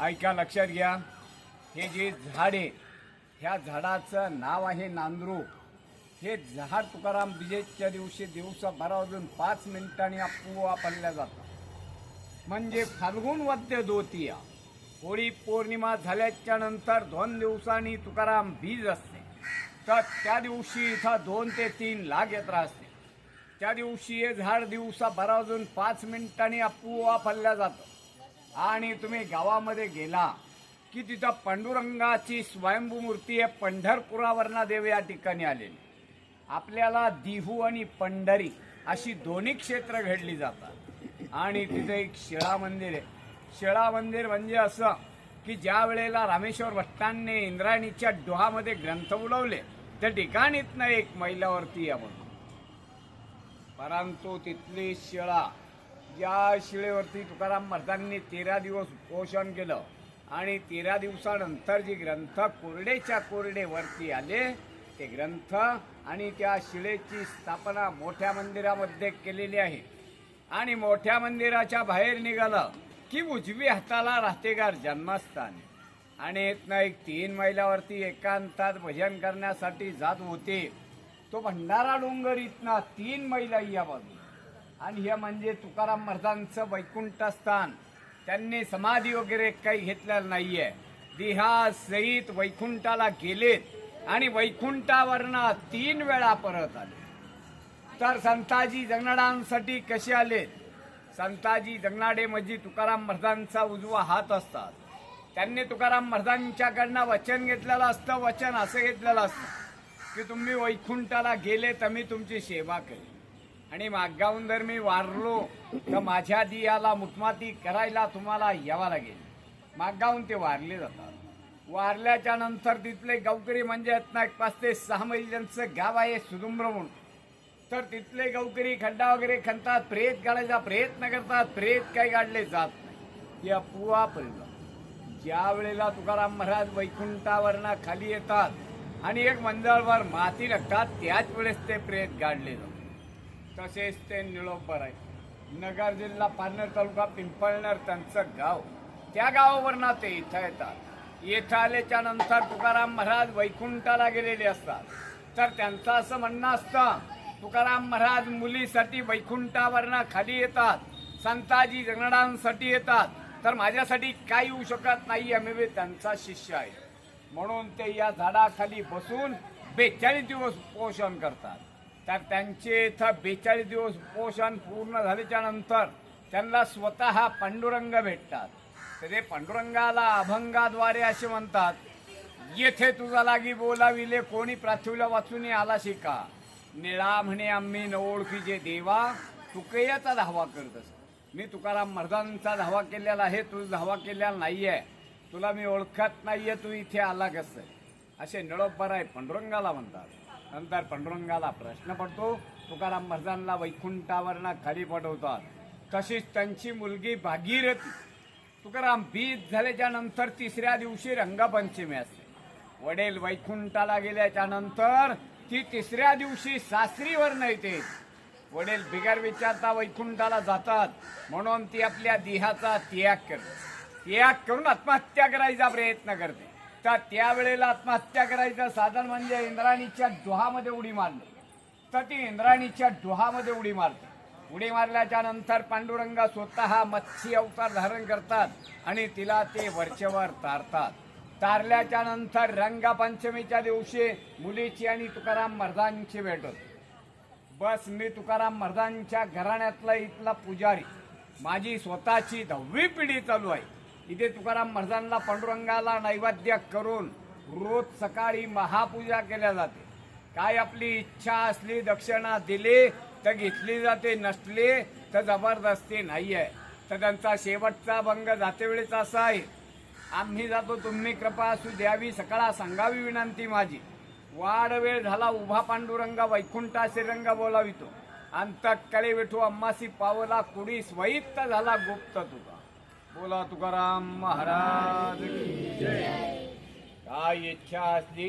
ऐका, लक्षात घ्या. हे जे झाड आहे, ह्या झाडाचं नाव आहे नांदरू. हे झाड तुकाराम बीजेच्या दिवशी दिवसा 12 वाजून 5 मिनिटांनी आपोआप आणल्या जातं. म्हणजे फाल्गुन वद्य द्वितीया, होळी पौर्णिमा झाल्याच्या नंतर 2 दिवसांनी तुकाराम बीज असते. तर त्या दिवशी इथं 2 ते 3 लाख यात्रा असते. त्या दिवशी हे झाड दिवसा 12 वाजून 5 मिनिटांनी आपोआप हल्ल्या जातं. आणि तुम्ही गावामध्ये गेला की तिथं पांडुरंगाची स्वयंभू मूर्ती आहे. पंढरपुरावरना देव या ठिकाणी आलेली. आपल्याला दिहू आणि पंढरी अशी दोन्ही क्षेत्र घडली जातात. आणि तिथे एक शिळा मंदिर आहे. शिळा मंदिर म्हणजे असं की ज्या वेळेला रामेश्वर भट्टांनी इंद्रायणीच्या डोहामध्ये ग्रंथ उलवले त्या ठिकाणीतनं एक मैलावरती यावं. परंतु तिथली शिळा, ज्या शिळेवरती तुकाराम महाराजांनी 13 दिवस उपोषण केलं आणि 13 दिवसानंतर जे ग्रंथ कोरडेच्या कोरडे वरती आले, ते ग्रंथ आणि त्या शिळेची स्थापना मोठ्या मंदिरामध्ये केलेली आहे. आणि मोठ्या मंदिराच्या बाहेर निघालं की उजवी हाताला राहतेगार जन्मस्थान. आणि इथनं एक 3 मैलावरती एकांतात भजन करण्यासाठी जात होते. तो भंडारा डोंगर इथनं 3 मैला या बाजू. आणि हे म्हणजे तुकाराम महाराजांचं वैकुंठ स्थान. त्यांनी समाधी वगैरे काही घेतलेलं नाहीये. देहासहित वैकुंठाला गेलेत आणि वैकुंठावरनं 3 वेळा परत आले. तर संताजी जगनाडांसाठी कसे आलेत? संताजी जगनाडे म्हणजे तुकाराम महाराजांचा उजवा हात असतात. त्यांनी तुकाराम महाराजांच्याकडनं वचन घेतलेलं असतं. वचन असं घेतलेलं असतं की तुम्ही वैकुंठाला गेले तर मी तुमची सेवा केली, आणि मागाहून जर मी वारलो तर माझ्या दियाला मुठमाती करायला तुम्हाला यावं लागेल. मागाहून ते वारले जातात. वारल्याच्या नंतर तिथले गावकरी म्हणजे एक 5 ते 6 मैलांचं गाव आहे सुदुंब्र म्हणून. तर तिथले गावकरी खड्डा वगैरे खणतात, प्रेत गाडायचा प्रयत्न करतात. प्रेत काही गाडले जात नाही. या पुवा परिणाम. ज्या वेळेला तुकाराम महाराज वैकुंठावरनं खाली येतात आणि एक मंजळवर माती टाकतात, त्याच वेळेस ते प्रेत गाडले जातात. तसेच ते निळोपर आहे. नगर जिल्हा पारनेर तालुका पिंपळनेर त्यांचं गाव. त्या गावावरनं ते इथं येतात. इथं आल्याच्या नंतर तुकाराम महाराज वैकुंठाला गेलेले असतात. तर त्यांचं असं म्हणणं असतं, तुकाराम महाराज मुलीसाठी वैकुंठावरनं खाली येतात, संताजी जगनाडांसाठी येतात, तर माझ्यासाठी काही होऊ शकत नाही. आम्ही त्यांचा शिष्य आहे. म्हणून ते या झाडाखाली बसून 42 दिवस उपोषण करतात. तर त्यांचे इथं 42 दिवस उपोषण पूर्ण झाल्याच्या नंतर त्यांना स्वतः पांडुरंग भेटतात. तर ते पांडुरंगाला अभंगाद्वारे असे म्हणतात, येथे तुझा लागी बोलाविले कोणी पृथ्वीला वाचून आला शिका, निळा म्हणे आम्ही न ओळखीचे देवा, तुकयाचा धावा करत असत. मी तुकाराम महाराजांचा धावा केलेला आहे, तुझा धावा केलेला नाहीये, तुला मी ओळखत नाहीये, तू इथे आला कसं? असे निळोपर आहे पांडुरंगाला म्हणतात. नंतर पांडुरंगाला प्रश्न पडतो. तुकाराम महाराजांना वैकुंठावरनं खाली पाठवतात. तशीच त्यांची मुलगी भागीरथी. तुकाराम बीज झाल्याच्या नंतर 3ऱ्या दिवशी रंगपंचमी असते. वडील वैकुंठाला गेल्याच्या नंतर ती 3ऱ्या दिवशी सासरीवरनं येते. वडील बिगर विचारता वैकुंठाला जातात. म्हणून ती आपल्या देहाचा त्याग करते. त्याग करून आत्महत्या करायचा प्रयत्न करते. तर त्यावेळेला आत्महत्या करायचं साधन म्हणजे इंद्राणीच्या डोहामध्ये उडी मारली. तर ती इंद्राणीच्या डोहामध्ये उडी मारते. उडी मारल्याच्या नंतर पांडुरंग स्वतः मत्स्य अवतार धारण करतात आणि तिला ते वरचेवर तारतात. तारल्याच्या नंतर रंगपंचमीच्या दिवशी मुलीची आणि तुकाराम महाराजांची भेट होते. बस मी तुकाराम महाराजांच्या घराण्यातला इथला पुजारी. माझी स्वतःची 10वी पिढी चालू आहे. इथे तुकाराम महाराजांना पांडुरंगाला नैवेद्य करून रोज सकाळी महापूजा केल्या जाते. काय आपली इच्छा असली दक्षिणा दिली तर घेतली जाते, नसली तर जबरदस्ती नाही आहे. तर त्यांचा शेवटचा भंग जाते वेळेस असा आहे, आम्ही जातो तुम्ही कृपा असू द्यावी सकळा सांगावी विनंती माझी. वाढ वेळ झाला उभा पांडुरंग वैकुंठा श्रीरंग बोलावितो. अंतकडे विठू अम्मासी पावला कुडी स्वैत झाला गुप्त तुका. बोला तुकाराम महाराज की जय. काय इच्छा असली